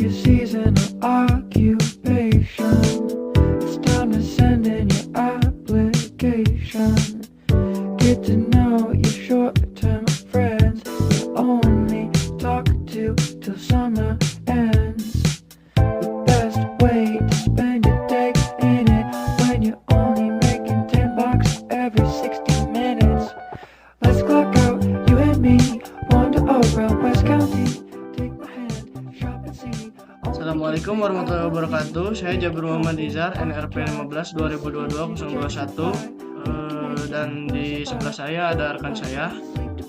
your seasonal occupation. It's time to send in your application. Get to know your short-term friends you only talk to till summer ends. The best way to spend your day in it when you're only making $10 every 60 minutes. Let's clock out, you and me, wander around West County. Take my hand, shop and see. Assalamualaikum warahmatullahi wabarakatuh. Saya Jabir Muhammad Izar, NRP 15 2022-021. Dan di sebelah saya ada rekan saya.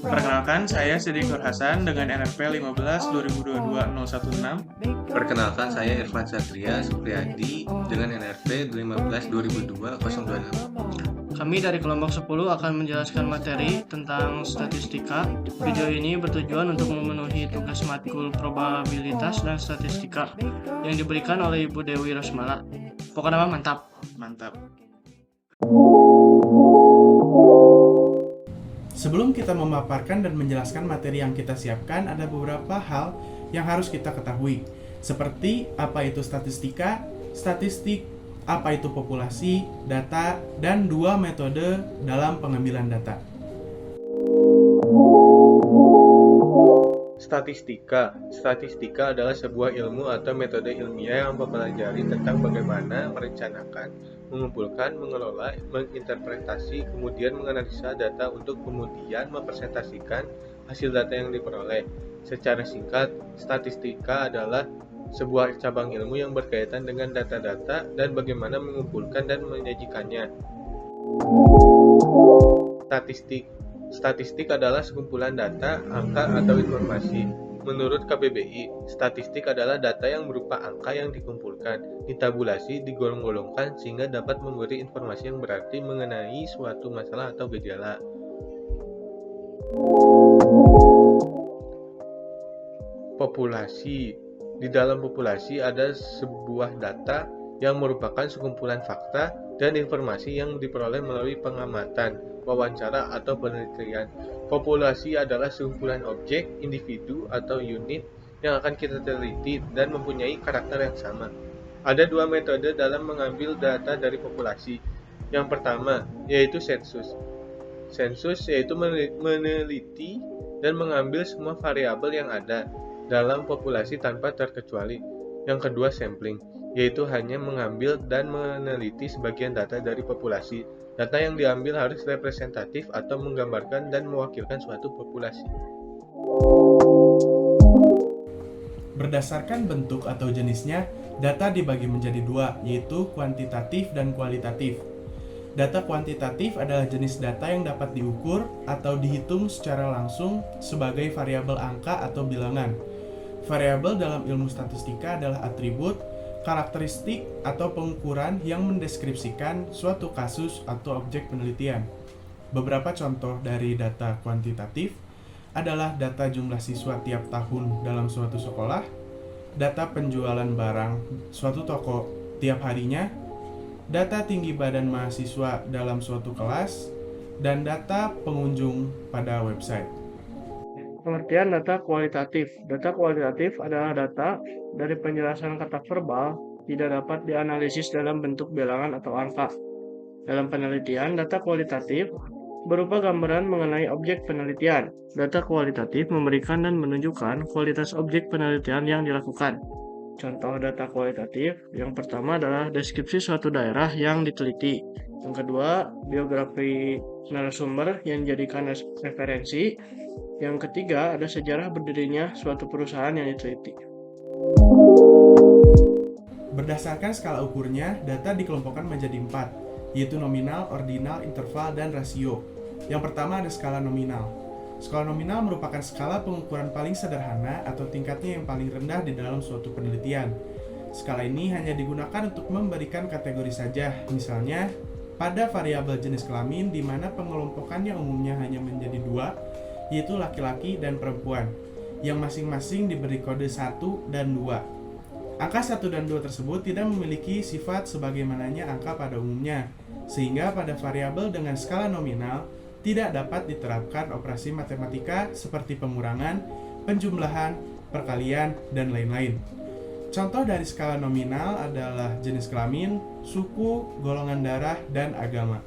Perkenalkan, saya Siddiqur Hasan dengan NRP 15 2022-016. Perkenalkan, saya Irfan Satria Supriyadi dengan NRP 15 2022-026. Kami dari kelompok 10 akan menjelaskan materi tentang statistika. Video ini bertujuan untuk memenuhi tugas matkul probabilitas dan statistika yang diberikan oleh Ibu Dewi Rosmala. Pokoknya mantap. Sebelum kita memaparkan dan menjelaskan materi yang kita siapkan, ada beberapa hal yang harus kita ketahui, seperti apa itu statistika, statistik, apa itu populasi, data, dan dua metode dalam pengambilan data. Statistika adalah sebuah ilmu atau metode ilmiah yang mempelajari tentang bagaimana merencanakan, mengumpulkan, mengelola, menginterpretasi, kemudian menganalisa data untuk kemudian mempresentasikan hasil data yang diperoleh. Secara singkat, statistika adalah sebuah cabang ilmu yang berkaitan dengan data-data dan bagaimana mengumpulkan dan menyajikannya. Statistik adalah sekumpulan data, angka, atau informasi. Menurut KBBI, statistik adalah data yang berupa angka yang dikumpulkan, ditabulasi, digolong-golongkan sehingga dapat memberi informasi yang berarti mengenai suatu masalah atau gejala. Populasi. Di dalam populasi ada sebuah data yang merupakan sekumpulan fakta dan informasi yang diperoleh melalui pengamatan, wawancara, atau penelitian. Populasi adalah sekumpulan objek, individu, atau unit yang akan kita teliti dan mempunyai karakter yang sama. Ada dua metode dalam mengambil data dari populasi. Yang pertama, yaitu sensus. Sensus yaitu meneliti dan mengambil semua variabel yang ada dalam populasi tanpa terkecuali. Yang kedua, sampling, yaitu hanya mengambil dan meneliti sebagian data dari populasi. Data yang diambil harus representatif atau menggambarkan dan mewakilkan suatu populasi. Berdasarkan bentuk atau jenisnya, data dibagi menjadi dua, yaitu kuantitatif dan kualitatif. Data kuantitatif adalah jenis data yang dapat diukur atau dihitung secara langsung sebagai variabel angka atau bilangan. Variabel dalam ilmu statistika adalah atribut, karakteristik, atau pengukuran yang mendeskripsikan suatu kasus atau objek penelitian. Beberapa contoh dari data kuantitatif adalah data jumlah siswa tiap tahun dalam suatu sekolah, data penjualan barang suatu toko tiap harinya, data tinggi badan mahasiswa dalam suatu kelas, dan data pengunjung pada website. Pengertian data kualitatif. Data kualitatif adalah data dari penjelasan kata verbal tidak dapat dianalisis dalam bentuk bilangan atau angka. Dalam penelitian, data kualitatif berupa gambaran mengenai objek penelitian. Data kualitatif memberikan dan menunjukkan kualitas objek penelitian yang dilakukan. Contoh data kualitatif yang pertama adalah deskripsi suatu daerah yang diteliti. Yang kedua, biografi narasumber yang dijadikan referensi. Yang ketiga, ada sejarah berdirinya suatu perusahaan yang diteliti. Berdasarkan skala ukurnya, data dikelompokkan menjadi 4, yaitu nominal, ordinal, interval, dan rasio. Yang pertama ada skala nominal. Skala nominal merupakan skala pengukuran paling sederhana atau tingkatnya yang paling rendah di dalam suatu penelitian. Skala ini hanya digunakan untuk memberikan kategori saja, misalnya pada variabel jenis kelamin di mana pengelompokannya umumnya hanya menjadi 2, yaitu laki-laki dan perempuan, yang masing-masing diberi kode 1 dan 2. Angka 1 dan 2 tersebut tidak memiliki sifat sebagaimananya angka pada umumnya, sehingga pada variabel dengan skala nominal tidak dapat diterapkan operasi matematika seperti pengurangan, penjumlahan, perkalian, dan lain-lain. Contoh dari skala nominal adalah jenis kelamin, suku, golongan darah, dan agama.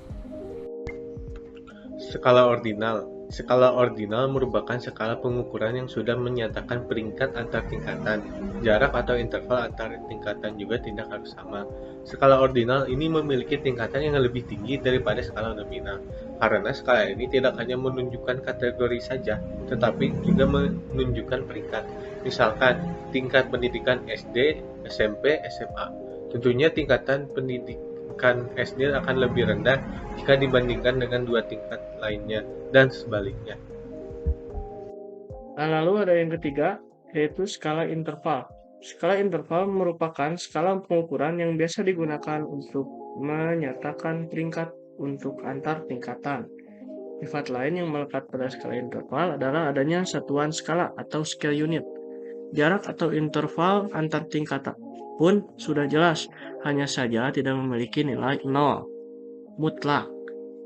Skala ordinal. Skala ordinal merupakan skala pengukuran yang sudah menyatakan peringkat antar tingkatan. Jarak atau interval antar tingkatan juga tidak harus sama. Skala ordinal ini memiliki tingkatan yang lebih tinggi daripada skala nominal. Karena skala ini tidak hanya menunjukkan kategori saja, tetapi juga menunjukkan peringkat. Misalkan, tingkat pendidikan SD, SMP, SMA. Tentunya tingkatan pendidikan SD akan lebih rendah jika dibandingkan dengan dua tingkat lainnya, dan sebaliknya. Nah, lalu ada yang ketiga, yaitu skala interval. Skala interval merupakan skala pengukuran yang biasa digunakan untuk menyatakan peringkat untuk antar tingkatan. Sifat lain yang melekat pada skala interval adalah adanya satuan skala atau scale unit. Jarak atau interval antar tingkatan pun sudah jelas, hanya saja tidak memiliki nilai 0 mutlak.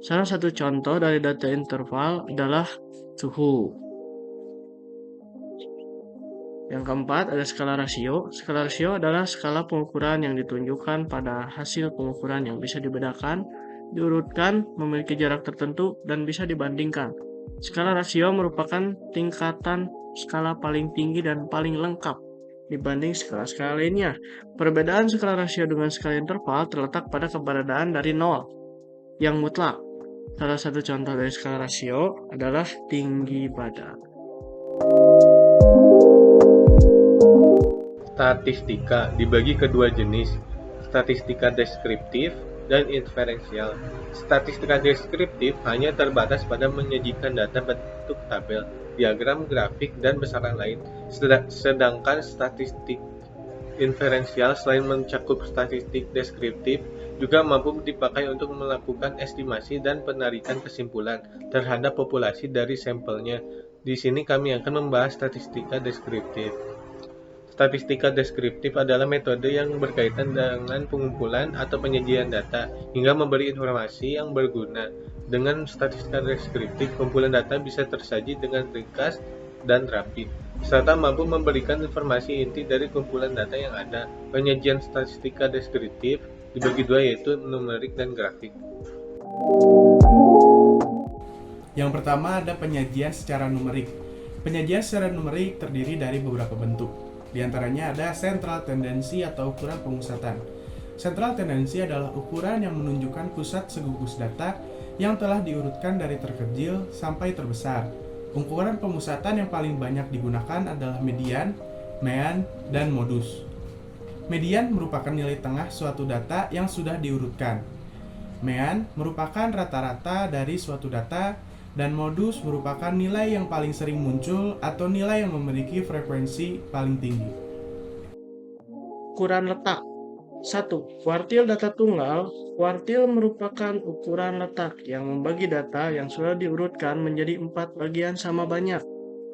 Salah satu contoh dari data interval adalah suhu. Yang keempat ada skala rasio. Skala rasio adalah skala pengukuran yang ditunjukkan pada hasil pengukuran yang bisa dibedakan, diurutkan, memiliki jarak tertentu, dan bisa dibandingkan. Skala rasio merupakan tingkatan skala paling tinggi dan paling lengkap dibanding skala-skala lainnya. Perbedaan skala rasio dengan skala interval terletak pada keberadaan dari 0 yang mutlak. Salah satu contoh dari skala rasio adalah tinggi badan. Statistika dibagi kedua jenis, statistika deskriptif dan inferensial. Statistika deskriptif hanya terbatas pada menyajikan data bentuk tabel, diagram, grafik, dan besaran lain. Sedangkan statistik inferensial selain mencakup statistik deskriptif, juga mampu dipakai untuk melakukan estimasi dan penarikan kesimpulan terhadap populasi dari sampelnya. Di sini kami akan membahas statistika deskriptif. Statistika deskriptif adalah metode yang berkaitan dengan pengumpulan atau penyajian data hingga memberi informasi yang berguna. Dengan statistika deskriptif, kumpulan data bisa tersaji dengan ringkas dan rapi, serta mampu memberikan informasi inti dari kumpulan data yang ada. Penyajian statistika deskriptif dibagi dua, yaitu numerik dan grafik. Yang pertama ada penyajian secara numerik. Penyajian secara numerik terdiri dari beberapa bentuk. Di antaranya ada central tendency atau ukuran pemusatan. Central tendency adalah ukuran yang menunjukkan pusat segugus data yang telah diurutkan dari terkecil sampai terbesar. Ukuran pemusatan yang paling banyak digunakan adalah median, mean, dan modus. Median merupakan nilai tengah suatu data yang sudah diurutkan. Mean merupakan rata-rata dari suatu data, dan modus merupakan nilai yang paling sering muncul atau nilai yang memiliki frekuensi paling tinggi. Ukuran letak. 1. Kuartil data tunggal. Kuartil merupakan ukuran letak yang membagi data yang sudah diurutkan menjadi 4 bagian sama banyak.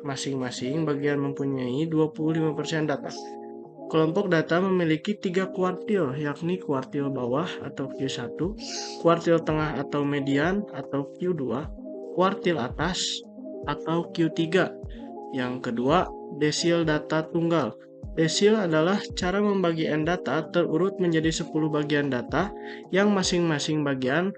Masing-masing bagian mempunyai 25% data. Kelompok data memiliki 3 kuartil, yakni kuartil bawah atau Q1, kuartil tengah atau median atau Q2, kuartil atas atau Q3. Yang kedua, desil data tunggal. Desil adalah cara membagi n data terurut menjadi 10 bagian data yang masing-masing bagian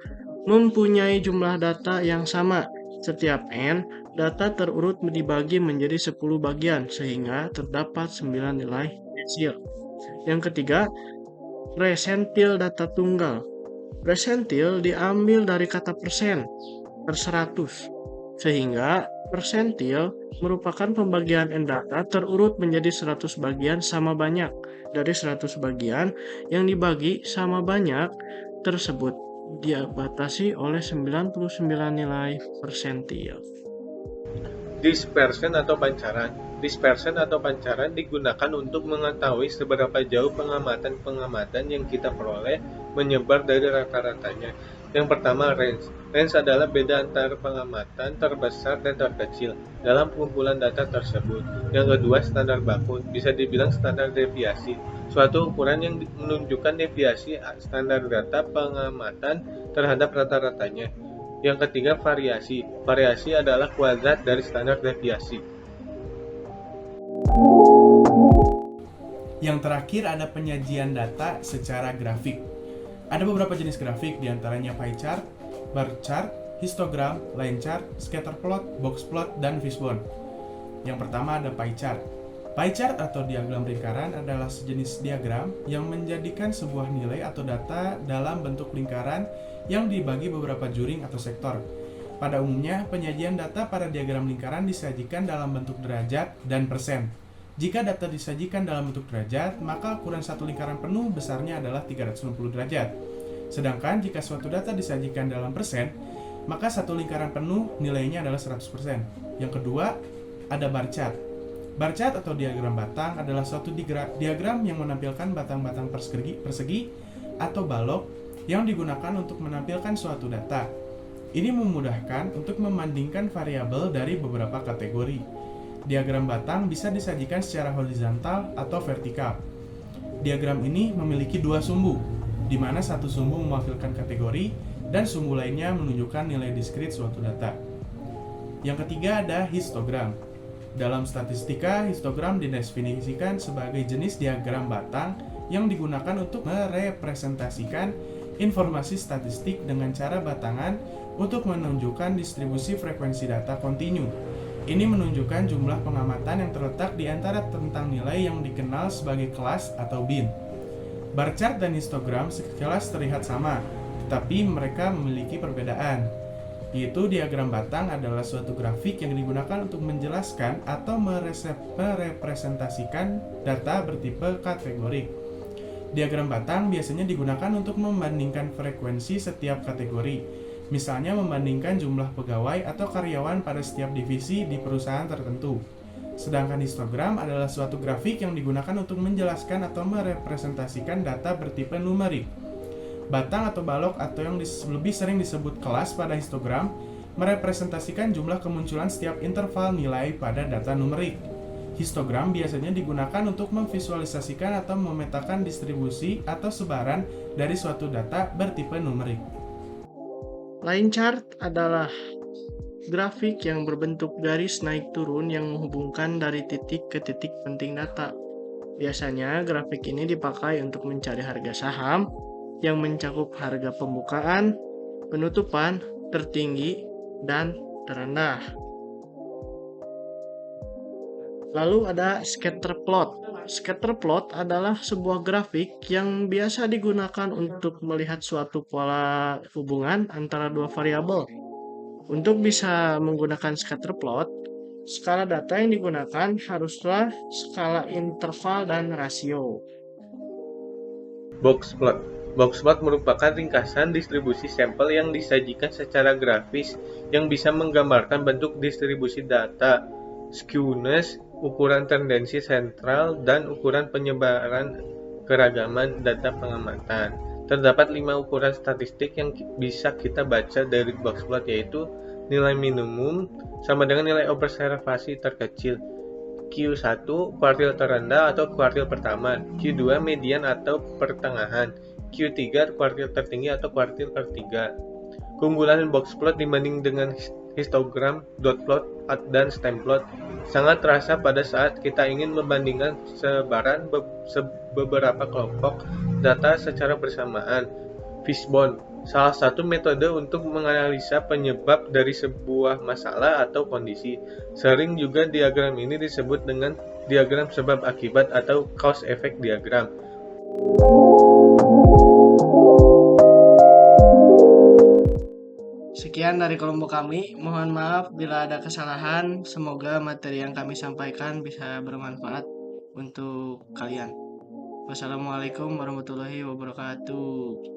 mempunyai jumlah data yang sama. Setiap n data terurut dibagi menjadi 10 bagian sehingga terdapat 9 nilai desil. Yang ketiga, persentil data tunggal. Persentil diambil dari kata persen per 100, sehingga persentil merupakan pembagian n data terurut menjadi 100 bagian sama banyak. Dari 100 bagian yang dibagi sama banyak tersebut dibatasi oleh 99 nilai persentil. Dispersion atau pancaran. Dispersion atau pancaran digunakan untuk mengetahui seberapa jauh pengamatan yang kita peroleh menyebar dari rata-ratanya. Yang pertama, range. Range adalah beda antara pengamatan terbesar dan terkecil dalam pengumpulan data tersebut. Yang kedua, standar baku. Bisa dibilang standar deviasi. Suatu ukuran yang menunjukkan deviasi standar data pengamatan terhadap rata-ratanya. Yang ketiga, variasi. Variasi adalah kuadrat dari standar deviasi. Yang terakhir ada penyajian data secara grafik. Ada beberapa jenis grafik, diantaranya pie chart, bar chart, histogram, line chart, scatter plot, box plot, dan fishbone. Yang pertama ada pie chart. Pie chart atau diagram lingkaran adalah sejenis diagram yang menjadikan sebuah nilai atau data dalam bentuk lingkaran yang dibagi beberapa juring atau sektor. Pada umumnya, penyajian data pada diagram lingkaran disajikan dalam bentuk derajat dan persen. Jika data disajikan dalam bentuk derajat, maka ukuran satu lingkaran penuh besarnya adalah 360 derajat. Sedangkan jika suatu data disajikan dalam persen, maka satu lingkaran penuh nilainya adalah 100%. Yang kedua, ada bar chart. Bar chart atau diagram batang adalah suatu diagram yang menampilkan batang-batang persegi atau balok yang digunakan untuk menampilkan suatu data. Ini memudahkan untuk membandingkan variabel dari beberapa kategori. Diagram batang bisa disajikan secara horizontal atau vertikal. Diagram ini memiliki dua sumbu, di mana satu sumbu mewakilkan kategori dan sumbu lainnya menunjukkan nilai diskrit suatu data. Yang ketiga ada histogram. Dalam statistika, histogram didefinisikan sebagai jenis diagram batang yang digunakan untuk merepresentasikan informasi statistik dengan cara batangan untuk menunjukkan distribusi frekuensi data kontinu. Ini menunjukkan jumlah pengamatan yang terletak di antara tentang nilai yang dikenal sebagai kelas atau bin. Bar chart dan histogram sekilas terlihat sama, tetapi mereka memiliki perbedaan. Yaitu diagram batang adalah suatu grafik yang digunakan untuk menjelaskan atau merepresentasikan data bertipe kategorik. Diagram batang biasanya digunakan untuk membandingkan frekuensi setiap kategori, misalnya membandingkan jumlah pegawai atau karyawan pada setiap divisi di perusahaan tertentu. Sedangkan histogram adalah suatu grafik yang digunakan untuk menjelaskan atau merepresentasikan data bertipe numerik. Batang atau balok atau yang lebih sering disebut kelas pada histogram merepresentasikan jumlah kemunculan setiap interval nilai pada data numerik. Histogram biasanya digunakan untuk memvisualisasikan atau memetakan distribusi atau sebaran dari suatu data bertipe numerik. Line chart adalah grafik yang berbentuk garis naik turun yang menghubungkan dari titik ke titik penting data. Biasanya grafik ini dipakai untuk mencari harga saham yang mencakup harga pembukaan, penutupan, tertinggi, dan terendah. Lalu ada scatter plot. Scatter plot adalah sebuah grafik yang biasa digunakan untuk melihat suatu pola hubungan antara dua variabel. Untuk bisa menggunakan scatter plot, skala data yang digunakan haruslah skala interval dan rasio. Box plot. Box plot merupakan ringkasan distribusi sampel yang disajikan secara grafis yang bisa menggambarkan bentuk distribusi data, skewness, ukuran tendensi sentral, dan ukuran penyebaran keragaman data pengamatan. Terdapat 5 ukuran statistik yang bisa kita baca dari box plot, yaitu nilai minimum sama dengan nilai observasi terkecil, Q1 kuartil terendah atau kuartil pertama, Q2 median atau pertengahan, Q3 kuartil tertinggi atau kuartil ketiga. Keunggulan box plot dibanding dengan histogram, dot plot, dan stem plot sangat terasa pada saat kita ingin membandingkan sebaran beberapa kelompok data secara bersamaan. Fishbone, salah satu metode untuk menganalisa penyebab dari sebuah masalah atau kondisi. Sering juga diagram ini disebut dengan diagram sebab akibat atau cause effect diagram. Sekian dari kelompok kami. Mohon maaf bila ada kesalahan. Semoga materi yang kami sampaikan bisa bermanfaat untuk kalian. Wassalamualaikum warahmatullahi wabarakatuh.